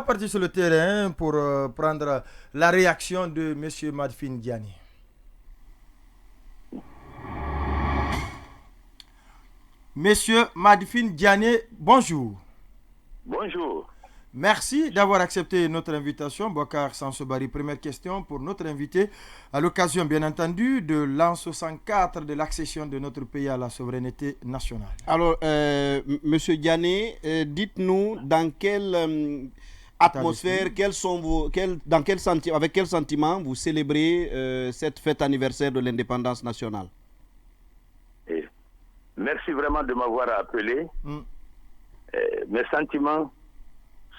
partir sur le terrain pour prendre la réaction de M. Madfin Diani. Monsieur Madfin Diani, bonjour. Bonjour. Merci d'avoir accepté notre invitation. Boubacar Sansobari, première question pour notre invité, à l'occasion bien entendu de l'an 64 de l'accession de notre pays à la souveraineté nationale. Alors, Monsieur Diani, dites-nous dans quelle atmosphère, avec quel sentiment vous célébrez cette fête anniversaire de l'indépendance nationale? Merci vraiment de m'avoir appelé. Mes sentiments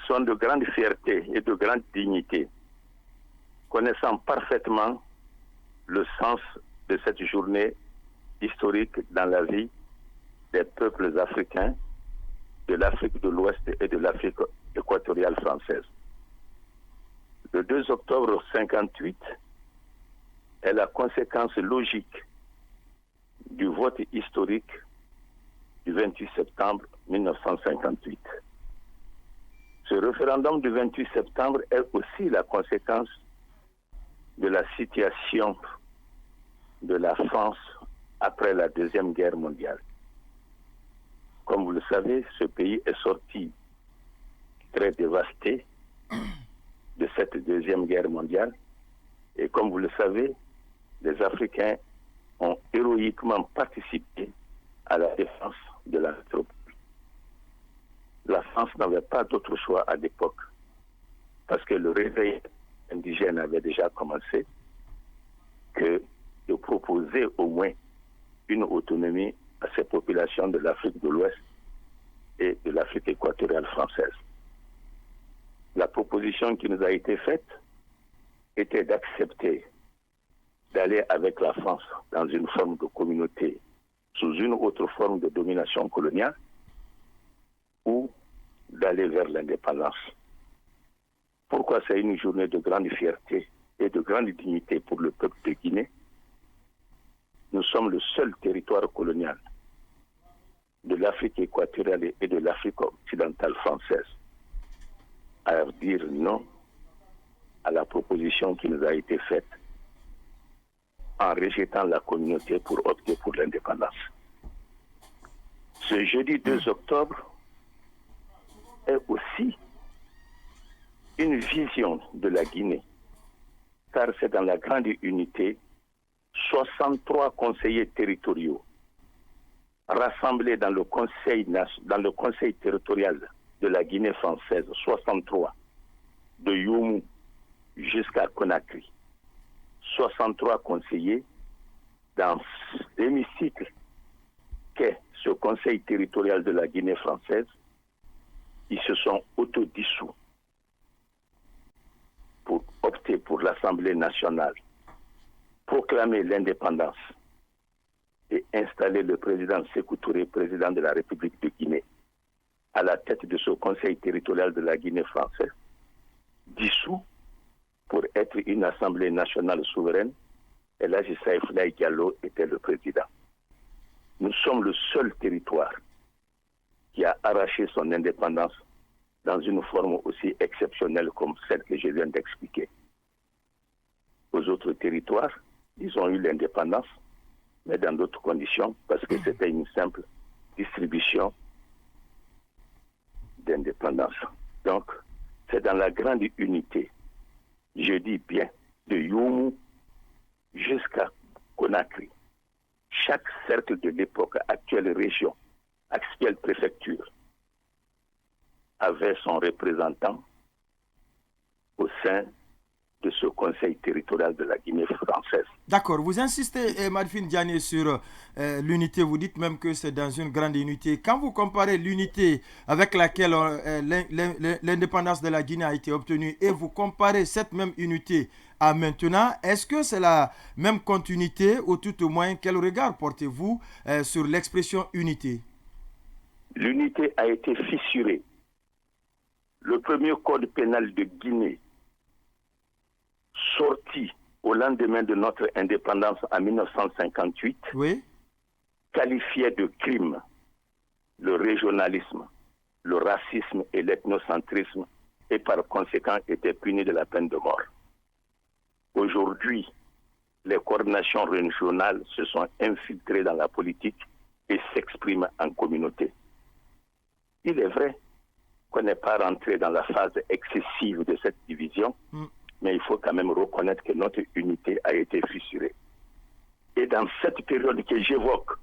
sont de grande fierté et de grande dignité, connaissant parfaitement le sens de cette journée historique dans la vie des peuples africains, de l'Afrique de l'Ouest et de l'Afrique équatoriale française. Le 2 octobre 1958 est la conséquence logique du vote historique du 28 septembre 1958. Ce référendum du 28 septembre est aussi la conséquence de la situation de la France après la Deuxième Guerre mondiale. Comme vous le savez, ce pays est sorti très dévasté de cette Deuxième Guerre mondiale. Et comme vous le savez, les Africains ont héroïquement participé à la défense de la métropole. La France n'avait pas d'autre choix à l'époque, parce que le réveil indigène avait déjà commencé, que de proposer au moins une autonomie à ces populations de l'Afrique de l'Ouest et de l'Afrique équatoriale française. La proposition qui nous a été faite était d'accepter d'aller avec la France dans une forme de communauté sous une autre forme de domination coloniale, ou d'aller vers l'indépendance. Pourquoi c'est une journée de grande fierté et de grande dignité pour le peuple de Guinée? Nous sommes le seul territoire colonial de l'Afrique équatoriale et de l'Afrique occidentale française à dire non à la proposition qui nous a été faite en rejetant la communauté pour opter pour l'indépendance. Ce jeudi 2 octobre est aussi une vision de la Guinée, car c'est dans la grande unité 63 conseillers territoriaux rassemblés dans le conseil territorial de la Guinée française, 63, de Youmou jusqu'à Conakry. 63 conseillers dans l'hémicycle qu'est ce conseil territorial de la Guinée française. Ils se sont autodissous pour opter pour l'Assemblée nationale, proclamer l'indépendance et installer le président Sékou Touré, président de la République de Guinée, à la tête de ce conseil territorial de la Guinée française, dissous pour être une Assemblée nationale souveraine, et là, Saïf Laye Diallo était le président. Nous sommes le seul territoire qui a arraché son indépendance dans une forme aussi exceptionnelle comme celle que je viens d'expliquer. Aux autres territoires, ils ont eu l'indépendance, mais dans d'autres conditions, parce que c'était une simple distribution d'indépendance. Donc, c'est dans la grande unité, je dis bien, de Youmou jusqu'à Conakry. Chaque cercle de l'époque, actuelle région, actuelle préfecture, avait son représentant au sein de ce conseil territorial de la Guinée française. D'accord, vous insistez, Madfin Diani, sur l'unité, vous dites même que c'est dans une grande unité. Quand vous comparez l'unité avec laquelle l'indépendance de la Guinée a été obtenue et vous comparez cette même unité à maintenant, est-ce que c'est la même continuité ou tout au moins quel regard portez-vous sur l'expression unité? L'unité a été fissurée. Le premier code pénal de Guinée, sorti au lendemain de notre indépendance en 1958, oui, qualifiait de crime le régionalisme, le racisme et l'ethnocentrisme et par conséquent étaient punis de la peine de mort. Aujourd'hui, les coordinations régionales se sont infiltrées dans la politique et s'expriment en communauté. Il est vrai qu'on n'est pas rentré dans la phase excessive de cette division, mais il faut quand même reconnaître que notre unité a été fissurée. Et dans cette période que j'évoque,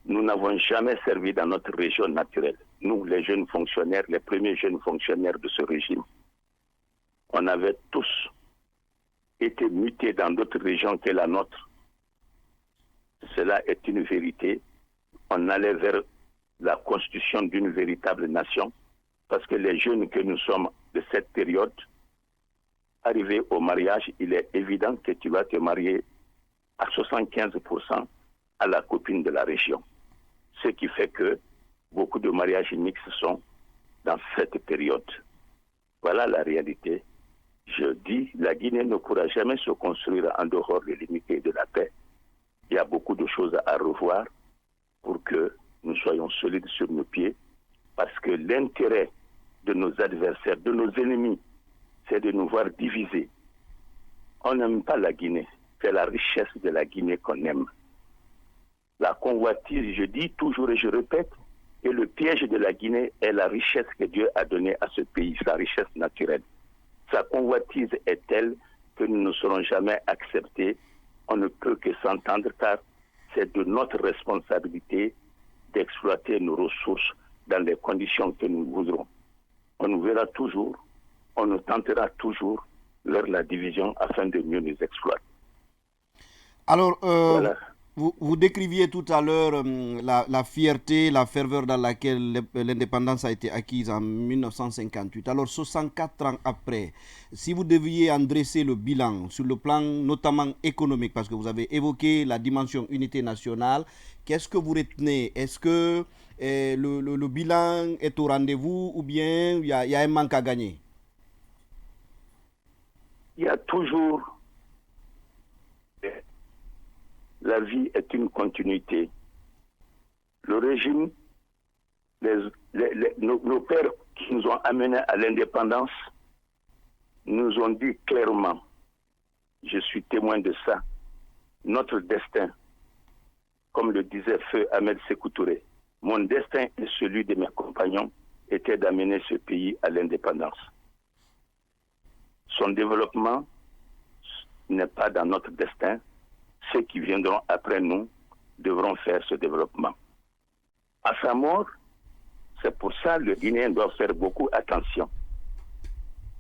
nous n'avons jamais servi dans notre région naturelle. Nous, les jeunes fonctionnaires, les premiers jeunes fonctionnaires de ce régime, on avait tous été mutés dans d'autres régions que la nôtre. Cela est une vérité. On allait vers la constitution d'une véritable nation, parce que les jeunes que nous sommes de cette période, arrivés au mariage, il est évident que tu vas te marier à 75% à la copine de la région. Ce qui fait que beaucoup de mariages mixtes sont dans cette période. Voilà la réalité. Je dis, la Guinée ne pourra jamais se construire en dehors des limites de la paix. Il y a beaucoup de choses à revoir pour que nous soyons solides sur nos pieds, parce que l'intérêt de nos adversaires, de nos ennemis, c'est de nous voir divisés. On n'aime pas la Guinée, c'est la richesse de la Guinée qu'on aime. La convoitise, je dis toujours et je répète, et le piège de la Guinée est la richesse que Dieu a donnée à ce pays, sa richesse naturelle. Sa convoitise est telle que nous ne serons jamais acceptés. On ne peut que s'entendre, car c'est de notre responsabilité d'exploiter nos ressources dans les conditions que nous voudrons. On nous verra toujours, on nous tentera toujours vers la division afin de mieux nous exploiter. Alors, voilà. Vous décriviez tout à l'heure la fierté, la ferveur dans laquelle l'indépendance a été acquise en 1958. Alors, 64 ans après, si vous deviez en dresser le bilan sur le plan notamment économique, parce que vous avez évoqué la dimension unité nationale, qu'est-ce que vous retenez? Est-ce que le bilan est au rendez-vous ou bien il y a un manque à gagner? Il y a toujours... La vie est une continuité. Le régime, nos pères qui nous ont amenés à l'indépendance nous ont dit clairement, je suis témoin de ça, notre destin, comme le disait Feu Ahmed Sékou Touré, mon destin et celui de mes compagnons était d'amener ce pays à l'indépendance. Son développement n'est pas dans notre destin. Ceux qui viendront après nous devront faire ce développement. À sa mort, c'est pour ça que le Guinéen doit faire beaucoup attention.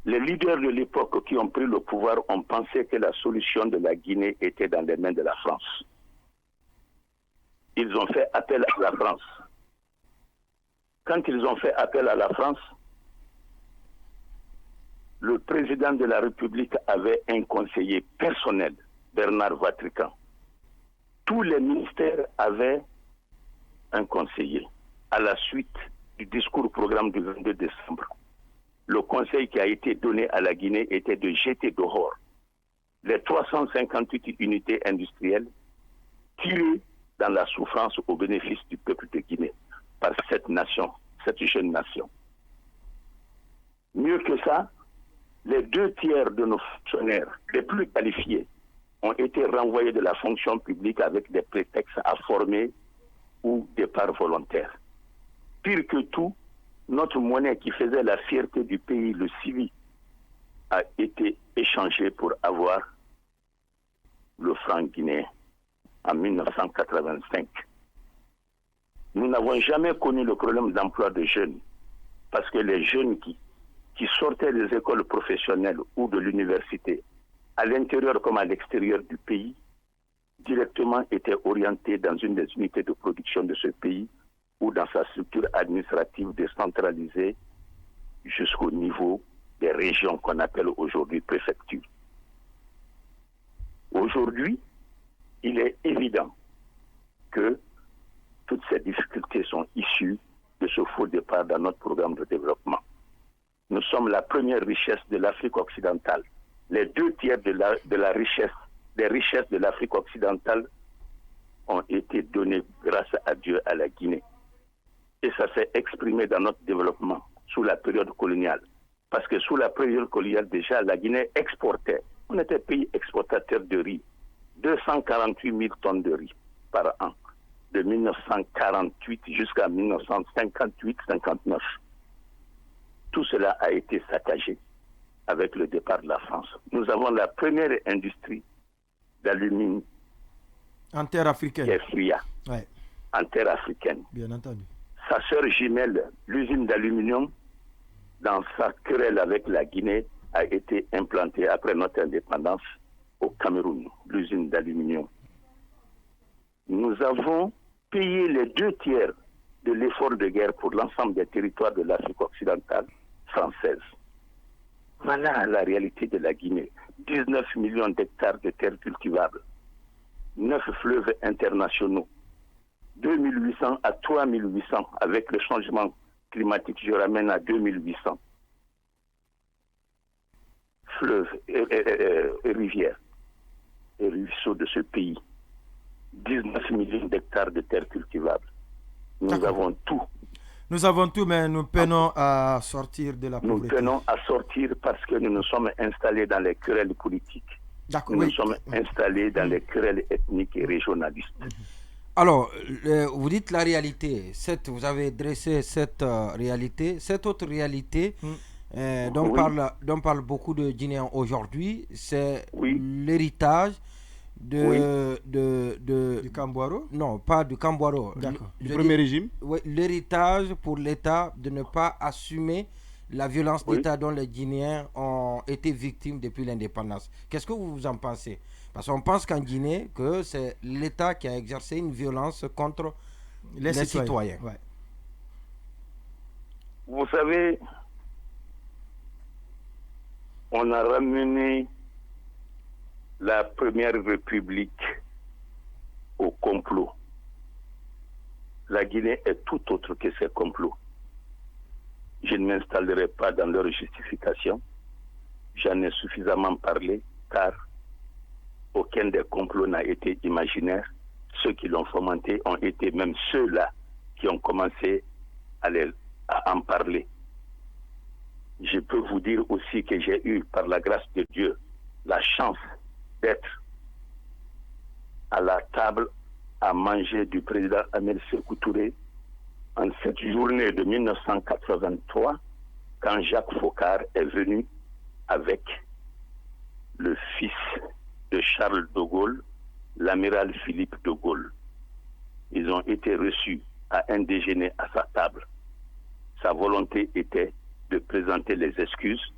Les leaders de l'époque qui ont pris le pouvoir ont pensé que la solution de la Guinée était dans les mains de la France. Ils ont fait appel à la France. Quand ils ont fait appel à la France, le président de la République avait un conseiller personnel, Bernard Vatrican. Tous les ministères avaient un conseiller. À la suite du discours-programme du 22 décembre, le conseil qui a été donné à la Guinée était de jeter dehors les 358 unités industrielles tirées dans la souffrance au bénéfice du peuple de Guinée par cette nation, cette jeune nation. Mieux que ça, les 2/3 de nos fonctionnaires les plus qualifiés ont été renvoyés de la fonction publique avec des prétextes à former ou départ volontaire. Pire que tout, notre monnaie qui faisait la fierté du pays, le CIVI, a été échangée pour avoir le franc guinéen en 1985. Nous n'avons jamais connu le problème d'emploi de jeunes, parce que les jeunes qui sortaient des écoles professionnelles ou de l'université, à l'intérieur comme à l'extérieur du pays, directement étaient orientés dans une des unités de production de ce pays ou dans sa structure administrative décentralisée jusqu'au niveau des régions qu'on appelle aujourd'hui préfectures. Aujourd'hui, il est évident que toutes ces difficultés sont issues de ce faux départ dans notre programme de développement. Nous sommes la première richesse de l'Afrique occidentale. Les 2/3 de la richesse, des richesses de l'Afrique occidentale ont été données grâce à Dieu à la Guinée. Et ça s'est exprimé dans notre développement sous la période coloniale. Parce que sous la période coloniale, déjà, la Guinée exportait. On était pays exportateur de riz. 248 000 tonnes de riz par an. De 1948 jusqu'à 1958-59. Tout cela a été saccagé avec le départ de la France. Nous avons la première industrie d'aluminium en terre africaine. Qui est FRIA, ouais. En terre africaine. Bien entendu. Sa sœur jumelle, l'usine d'aluminium, dans sa querelle avec la Guinée, a été implantée après notre indépendance au Cameroun, l'usine d'aluminium. Nous avons payé les 2/3 de l'effort de guerre pour l'ensemble des territoires de l'Afrique occidentale française. Voilà la réalité de la Guinée. 19 millions d'hectares de terres cultivables, 9 fleuves internationaux, 2800 à 3800 avec le changement climatique, je ramène à 2800 fleuves et rivières et ruisseaux de ce pays. 19 millions d'hectares de terres cultivables. Nous avons tout. Nous avons tout, mais nous peinons à sortir de la pauvreté. Nous peinons à sortir parce que nous nous sommes installés dans les querelles politiques. Nous nous sommes installés dans les querelles ethniques et régionalistes. Alors, vous dites la réalité. Vous avez dressé cette réalité. Cette autre réalité dont parlent beaucoup de Guinéens aujourd'hui, c'est l'héritage du Kambouaro? Non, pas du Kambouaro. Du premier régime? Oui, l'héritage pour l'État de ne pas assumer la violence d'État dont les Guinéens ont été victimes depuis l'indépendance. Qu'est-ce que vous en pensez? Parce qu'on pense qu'en Guinée, que c'est l'État qui a exercé une violence contre les citoyens. Ouais. Vous savez, on a ramené la première république au complot. La Guinée est tout autre que ces complots. Je ne m'installerai pas dans leur justification. J'en ai suffisamment parlé, car aucun des complots n'a été imaginaire. Ceux qui l'ont fomenté ont été même ceux-là qui ont commencé à en parler. Je peux vous dire aussi que j'ai eu, par la grâce de Dieu, la chance d'être à la table à manger du président Ahmed Sékou Touré en cette journée de 1983, quand Jacques Foccart est venu avec le fils de Charles de Gaulle, l'amiral Philippe de Gaulle. Ils ont été reçus à un déjeuner à sa table. Sa volonté était de présenter les excuses,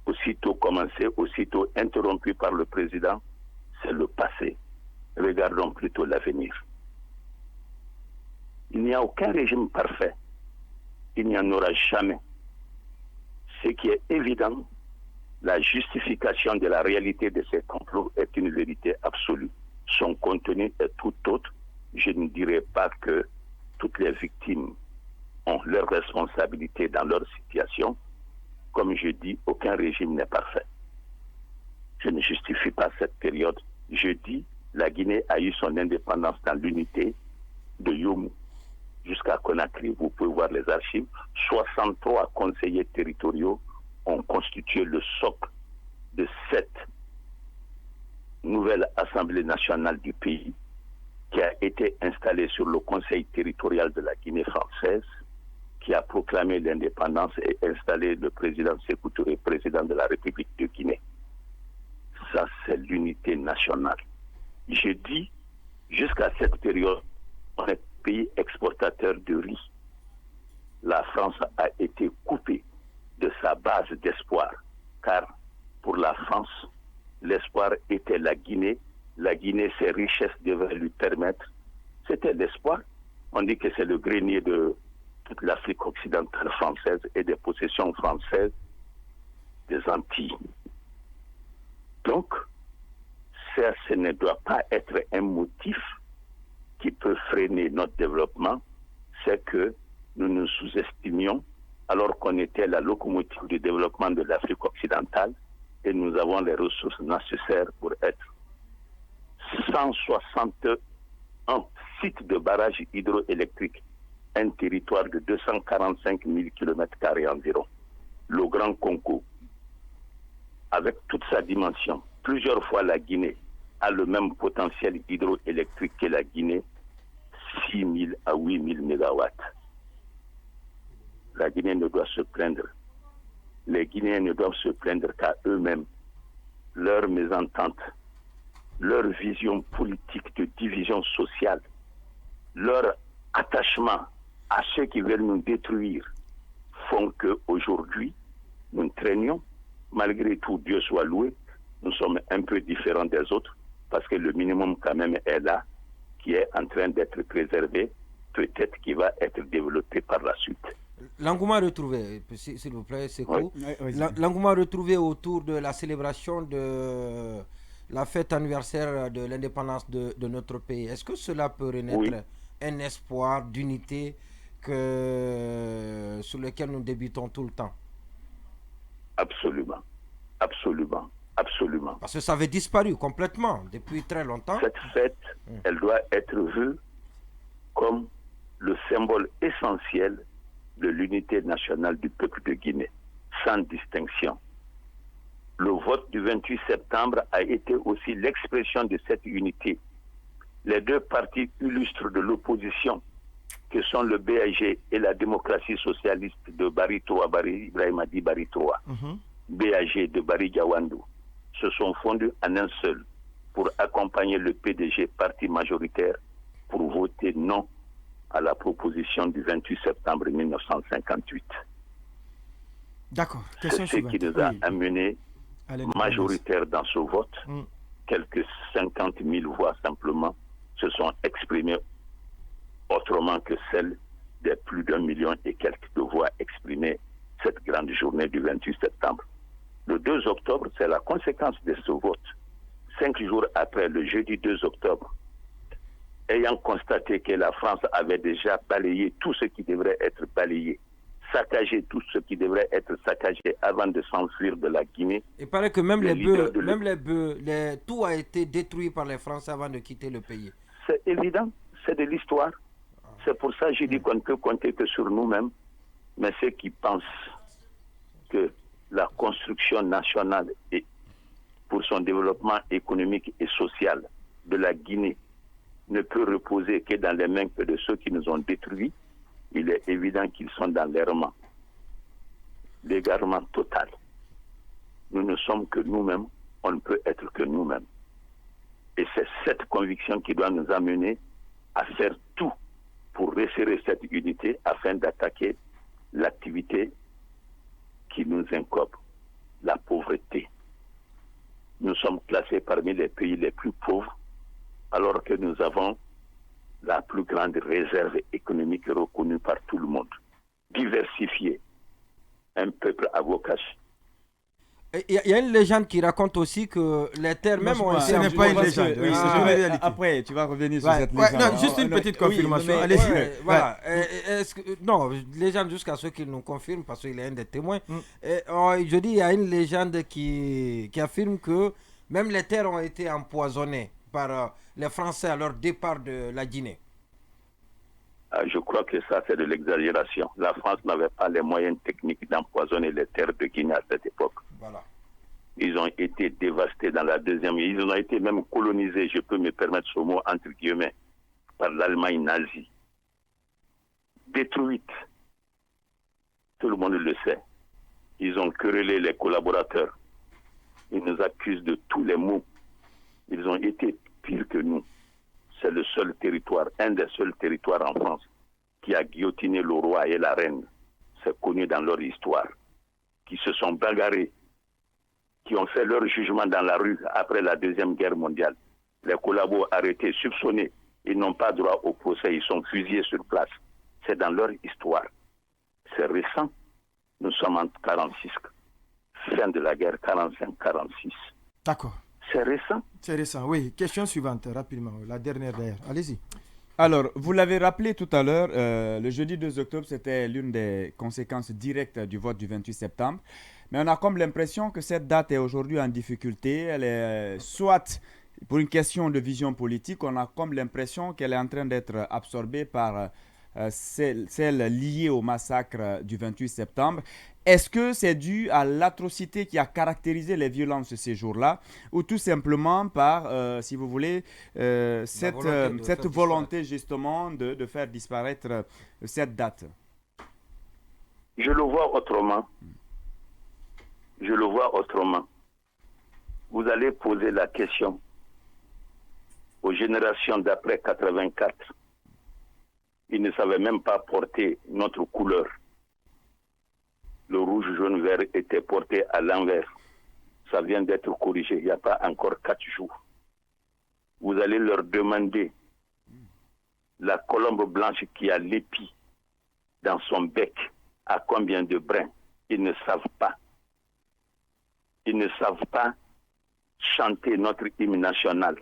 aussitôt commencé, aussitôt interrompu par le président. C'est le passé. Regardons plutôt l'avenir. Il n'y a aucun régime parfait. Il n'y en aura jamais. Ce qui est évident, la justification de la réalité de ces complots est une vérité absolue. Son contenu est tout autre. Je ne dirais pas que toutes les victimes ont leur responsabilité dans leur situation. Comme je dis, aucun régime n'est parfait. Je ne justifie pas cette période. Je dis, la Guinée a eu son indépendance dans l'unité de Yomou jusqu'à Conakry. Vous pouvez voir les archives. 63 conseillers territoriaux ont constitué le socle de cette nouvelle Assemblée nationale du pays qui a été installée sur le Conseil territorial de la Guinée française, qui a proclamé l'indépendance et installé le président Sékou Touré, président de la République de Guinée. Ça, c'est l'unité nationale. Je dis, jusqu'à cette période, on est pays exportateur de riz. La France a été coupée de sa base d'espoir, car pour la France, l'espoir était la Guinée. La Guinée, ses richesses devaient lui permettre. C'était l'espoir. On dit que c'est le grenier de toute l'Afrique occidentale française et des possessions françaises des Antilles. Donc, ça, ce ne doit pas être un motif qui peut freiner notre développement. C'est que nous nous sous-estimions alors qu'on était la locomotive du développement de l'Afrique occidentale et nous avons les ressources nécessaires pour être 161 sites de barrages hydroélectriques un territoire de 245 000 km² environ. Le Grand Congo, avec toute sa dimension, plusieurs fois la Guinée a le même potentiel hydroélectrique que la Guinée, 6 000 à 8 000 mégawatts. La Guinée ne doit se plaindre. Les Guinéens ne doivent se plaindre qu'à eux-mêmes. Leur mésentente, leur vision politique de division sociale, leur attachement à ceux qui veulent nous détruire font qu'aujourd'hui, nous traînions. Malgré tout, Dieu soit loué, nous sommes un peu différents des autres parce que le minimum quand même est là, qui est en train d'être préservé, peut-être qui va être développé par la suite. L'engouement retrouvé, s'il vous plaît, c'est court. Oui. L'engouement retrouvé autour de la célébration de la fête anniversaire de l'indépendance de notre pays, est-ce que cela peut renaître un espoir d'unité sur lequel nous débutons tout le temps? Absolument. Parce que ça avait disparu complètement depuis très longtemps. Cette fête, elle doit être vue comme le symbole essentiel de l'unité nationale du peuple de Guinée, sans distinction. Le vote du 28 septembre a été aussi l'expression de cette unité. Les deux partis illustres de l'opposition, que sont le BAG et la démocratie socialiste de Baritoa, Ibrahim Adi Baritoa, BAG de Bari Gawandou, se sont fondus en un seul pour accompagner le PDG, parti majoritaire, pour voter non à la proposition du 28 septembre 1958. D'accord. C'est ce qui nous a amenés majoritaires dans ce vote. Quelques 50 000 voix simplement se sont exprimées autrement que celles des plus d'1 million et quelques de voix exprimées cette grande journée du 28 septembre. Le 2 octobre, c'est la conséquence de ce vote. 5 jours après, le jeudi 2 octobre, ayant constaté que la France avait déjà balayé tout ce qui devrait être balayé, saccagé tout ce qui devrait être saccagé avant de s'enfuir de la Guinée. Il paraît que même les bœufs, tout a été détruit par les Français avant de quitter le pays. C'est évident, c'est de l'histoire. C'est pour ça que je dis qu'on ne peut compter que sur nous-mêmes, mais ceux qui pensent que la construction nationale et pour son développement économique et social de la Guinée ne peut reposer que dans les mains de ceux qui nous ont détruits, il est évident qu'ils sont dans l'errement. L'égarement total. Nous ne sommes que nous-mêmes, on ne peut être que nous-mêmes. Et c'est cette conviction qui doit nous amener à faire tout pour resserrer cette unité afin d'attaquer l'activité qui nous incombe, la pauvreté. Nous sommes classés parmi les pays les plus pauvres alors que nous avons la plus grande réserve économique reconnue par tout le monde. Diversifié, un peuple à vocation. Il y a une légende qui raconte aussi que les terres même ont été... Ce n'est pas une légende. Après, tu vas revenir sur cette légende. Non, juste une petite confirmation. Allez-y. Voilà. Non, légende jusqu'à ce qu'il nous confirme, parce qu'il est un des témoins. Je dis, il y a une légende qui affirme que même les terres ont été empoisonnées par les Français à leur départ de la Guinée. Je crois que ça, c'est de l'exagération. La France n'avait pas les moyens techniques d'empoisonner les terres de Guinée à cette époque. Voilà. Ils ont été dévastés dans la deuxième. Ils ont été même colonisés, je peux me permettre ce mot entre guillemets, par l'Allemagne nazie. Détruite. Tout le monde le sait. Ils ont querellé les collaborateurs. Ils nous accusent de tous les maux. Ils ont été pires que nous. C'est le seul territoire, un des seuls territoires en France qui a guillotiné le roi et la reine. C'est connu dans leur histoire. Qui se sont bagarrés, qui ont fait leur jugement dans la rue après la Deuxième Guerre mondiale. Les collabos arrêtés, soupçonnés, ils n'ont pas droit au procès, ils sont fusillés sur place. C'est dans leur histoire. C'est récent. Nous sommes en 1946, fin de la guerre 45-46. D'accord. C'est récent. C'est récent, oui. Question suivante, rapidement, la dernière d'ailleurs. Allez-y. Alors, vous l'avez rappelé tout à l'heure, le jeudi 2 octobre, c'était l'une des conséquences directes du vote du 28 septembre. Mais on a comme l'impression que cette date est aujourd'hui en difficulté. Elle est soit pour une question de vision politique, on a comme l'impression qu'elle est en train d'être absorbée par celle liée au massacre du 28 septembre. Est-ce que c'est dû à l'atrocité qui a caractérisé les violences de ces jours-là, ou tout simplement par, si vous voulez, cette volonté justement de faire disparaître cette date? Je le vois autrement. Je le vois autrement. Vous allez poser la question aux générations d'après 84. Ils ne savaient même pas porter notre couleur. Le rouge, jaune, vert était porté à l'envers. Ça vient d'être corrigé. Il n'y a pas encore 4 jours. Vous allez leur demander la colombe blanche qui a l'épi dans son bec à combien de brins. Ils ne savent pas. Ils ne savent pas chanter notre hymne national.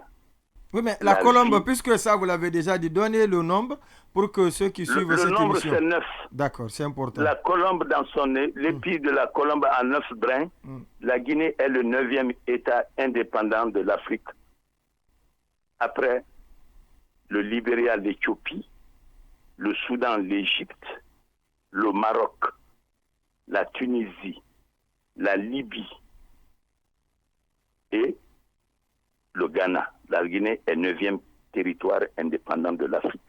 Oui, mais la colombe, puisque ça, vous l'avez déjà dit, donnez le nombre pour que ceux qui suivent cette émission... Le nombre, c'est 9. D'accord, c'est important. La colombe dans son nez, l'épi de la colombe a 9 brins. La Guinée est le 9e État indépendant de l'Afrique. Après le Libéria, l'Éthiopie, le Soudan, l'Égypte, le Maroc, la Tunisie, la Libye et le Ghana. La Guinée est 9e territoire indépendant de l'Afrique.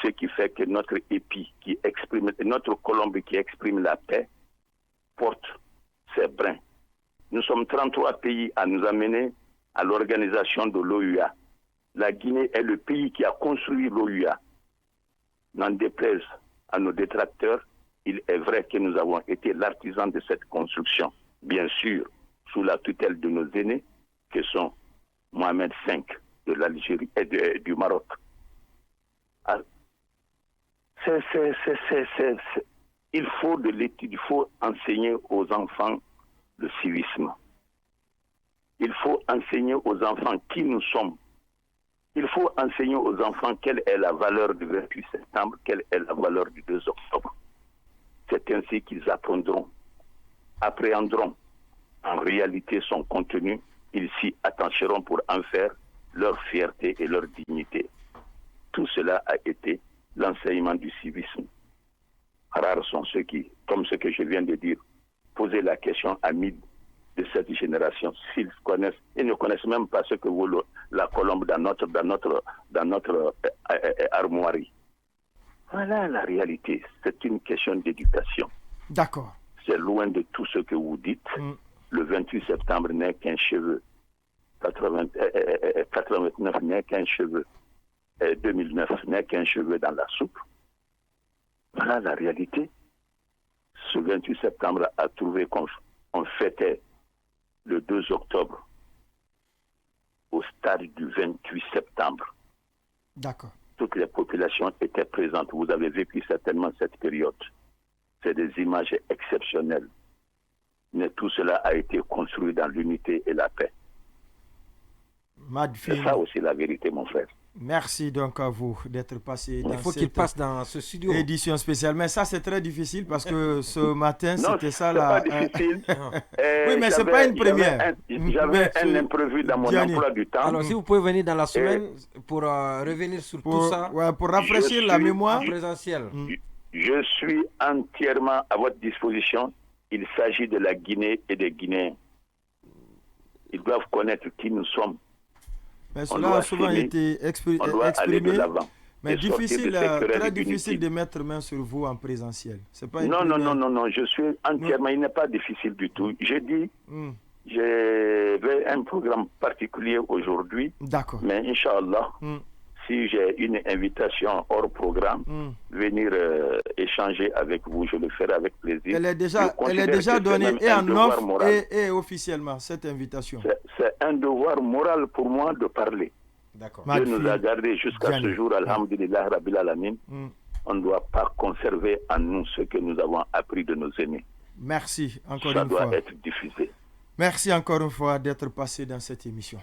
Ce qui fait que notre épi qui exprime, notre colombe qui exprime la paix, porte ses brins. Nous sommes 33 pays à nous amener à l'organisation de l'OUA. La Guinée est le pays qui a construit l'OUA. N'en déplaise à nos détracteurs, il est vrai que nous avons été l'artisan de cette construction. Bien sûr, sous la tutelle de nos aînés, que sont Mohamed V de l'Algérie et du Maroc. Il faut de l'étude, il faut enseigner aux enfants le civisme. Il faut enseigner aux enfants qui nous sommes. Il faut enseigner aux enfants quelle est la valeur du 28 septembre, quelle est la valeur du 2 octobre. C'est ainsi qu'ils appréhenderont en réalité son contenu. Ils s'y attacheront pour en faire leur fierté et leur dignité. Tout cela a été l'enseignement du civisme. Rares sont ceux qui, comme ce que je viens de dire, posaient la question à mille de cette génération. S'ils connaissent, ils ne connaissent même pas ce que vaut la colombe dans notre armoirie. Voilà la réalité. C'est une question d'éducation. D'accord. C'est loin de tout ce que vous dites. Le 28 septembre n'est qu'un cheveu. 89 n'est qu'un cheveu. 2009 n'est qu'un cheveu dans la soupe. Voilà la réalité. Ce 28 septembre a trouvé qu'on fêtait le 2 octobre au stade du 28 septembre. D'accord. Toutes les populations étaient présentes. Vous avez vécu certainement cette période. C'est des images exceptionnelles. Mais tout cela a été construit dans l'unité et la paix. C'est ça aussi la vérité, mon frère. Merci donc à vous d'être passé dans qu'il passe dans ce studio. Édition spéciale. Mais ça, c'est très difficile parce que ce matin, c'était ça là. Non, c'est pas difficile. Oui, mais c'est pas une première. J'avais un imprévu dans mon emploi du temps. Alors, si vous pouvez venir dans la semaine pour revenir sur tout ça. Ouais, pour rafraîchir la mémoire. En présentiel. Je suis entièrement à votre disposition. Il s'agit de la Guinée et des Guinéens. Ils doivent connaître qui nous sommes. Mais cela a souvent été exprimé. Mais difficile, très difficil de mettre main sur vous en présentiel. C'est pas non, je suis entièrement, il n'est pas difficile du tout. J'ai dit, j'ai un programme particulier aujourd'hui. D'accord. Mais Inch'Allah, si j'ai une invitation hors programme, venir échanger avec vous, je le ferai avec plaisir. Elle est déjà donnée et en offre et officiellement, cette invitation. C'est un devoir moral pour moi de parler. D'accord. Dieu nous a gardés jusqu'à ce jour, alhamdulillah, rabbil alamin. On ne doit pas conserver en nous ce que nous avons appris de nos aînés. Merci encore une fois. Ça doit être diffusé. Merci encore une fois d'être passé dans cette émission.